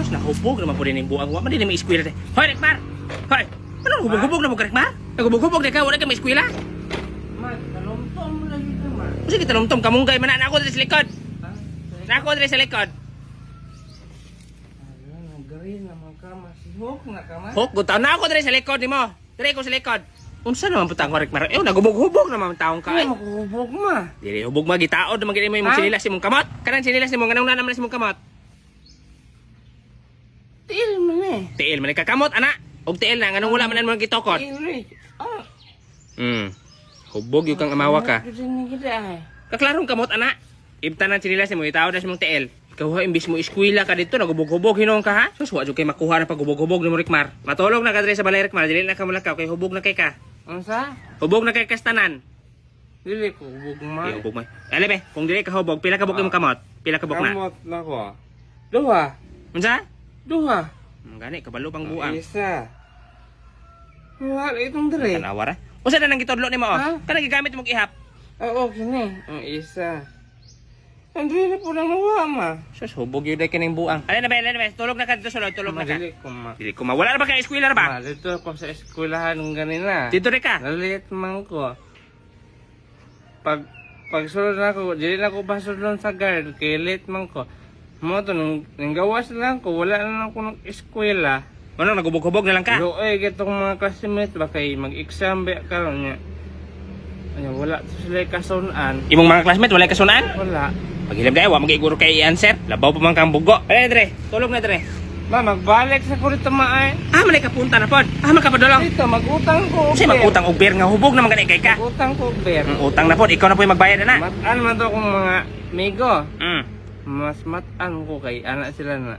Sus, nahubog naman po din yung buang. Wa man din may eskwela. Hoy, Rekmar! Hoy! Ano hubog-hubog na mo ka, Rekmar? Nagubog-hubog na ka, wala ka may eskwela? Ma, talomtom mo lagi ka, ma. Sige, talomtom, kamunggay man na ako dito sa likod. Na ako dito sa likod. Ayun, nagarin naman ka, masihok na ka, ma. Hok, gutaw na ako dito sa likod ni mo. Dire ko sa likod. Unsa naman putang ko, Rekmar? Nagubog-hubog naman taong ka. Ay, makuhubog, ma. Dili hubog mo gitaod naman gid mo imong sinilas imong kamot. Kanang sinilas imong nganong na naman imong kamot. Tiil mo na eh. Tiil man ka kamot ana. Og tiil na nganong wala man mo gitokod. Tiil eh. Ah. Hubog yung kang amawa ka. Kasi na kita eh. Kaklarong kamot ana. Ibtan na sinilas mo itaod na imong tiil. Ikaw ha imbis mo eskwela ka dito nagubog-hubog hinon ka ha. Sus wa jud kay makuha na pagubog-hubog nimo Rekmar. Matulog na ka diri sa balay Rekmar, dili na ka mulakaw kay hubog na kay ka. Unsa? Hubog na kay kastanan. Dili ko hubog, ma. Ay hubog mo. Ale be, kung dili ka hubog, pila ka buk imong kamot? Pila ka buk na? Kamot na ko. Duha. Unsa? Duha. Gani kabalo pang buang. Isa. Wala itong dire. Tanawara. Usa na nang gitudlo nimo oh. Ha? Kana gigamit mo ihap. Oo, kini. Ang isa. Andri na po lang nawa, ma. Sus, hubog yun dahil kanang buang. Alin na ba? Tulog na ka dito sulod, tulog na ka. Madali ko, ma. Dili ko mawala na ba kay eskwela na ba? Ma, dito ako sa eskwelahan ng ganina. Dito rin ka. Nalit man ko. Pag sulod na ako, dili na ako basulon sa guard, kay late man ko. Mo to, nang gawas lang ko, wala na lang ako ng eskwela. Ano, nagubog-hubog na lang ka? Pero getong mga classmates ba kay mag-exam ba karon niya. Ano, wala to sila kasunaan. Imong mga classmate, wala kasunaan? Wala. Paghilab kayo, wa magiguro kay i-answer. Labaw pa man kang bugo. Alin na dre, tulog na dre. Ma, magbalik sa ko dito, ma ay. Manay kapunta na pod. Makapadulong. Dito, mag-utang ko. Kasi mag-utang og beer nga hubog naman gani kay ka. Mag-utang ko, ber. Utang na pod, ikaw na po yung magbayad na. Matan man to akong mga amigo. Mm. Mas matan ko kay anak sila na.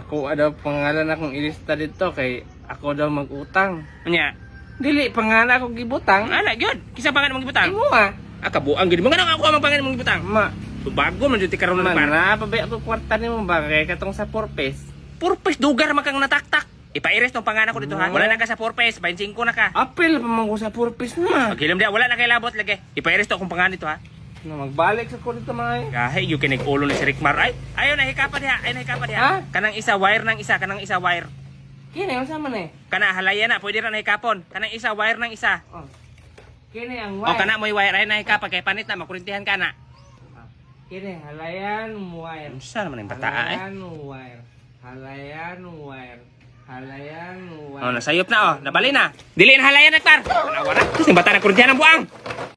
Ako daw pangalan akong ilista dito kay ako daw mag-utang. Nya, Dili, pangalan ako gibutang. ana gyud. Kisa pangan mong gibutang? Imo ah. Kabuang gid mo nga ako ang pangan mong gibutang. Ma, Bago man jud ti karon na man para. na, pabaya ko kwarta ni mo ba kay katong sa purpose. Purpose dugar man kang nataktak. Ipairis tong pangalan ko dito ha. Wala na ka sa purpose, 25 na ka. April pa man ko sa purpose na. Paghilam dia, wala na kay labot lagi. Ipairis to akong pangalan dito ha. No, magbalik sa ko dito mga Gahe, yung kinig-ulo ni si Rekmar. Ay, ayaw na hikapan diha. Ay, nahikapan diha. Ha? Kanang isa wire ng isa, kanang isa wire. Kini ang sama ni. Kana halaya na, pwede ra na hikapon. Kanang isa wire ng isa. Oh. Kini ang O kana mo wire ay na hikapan kay panit na makurintihan kana. Kini halayan wire. Unsa naman yung bataa eh? Halayan wire. Halayan wire. Halayan wire. Oh, nasayop na oh, nabali na. Dili na halayan Rekmar. Nawara. Kasi bata na kurintihan ang buang.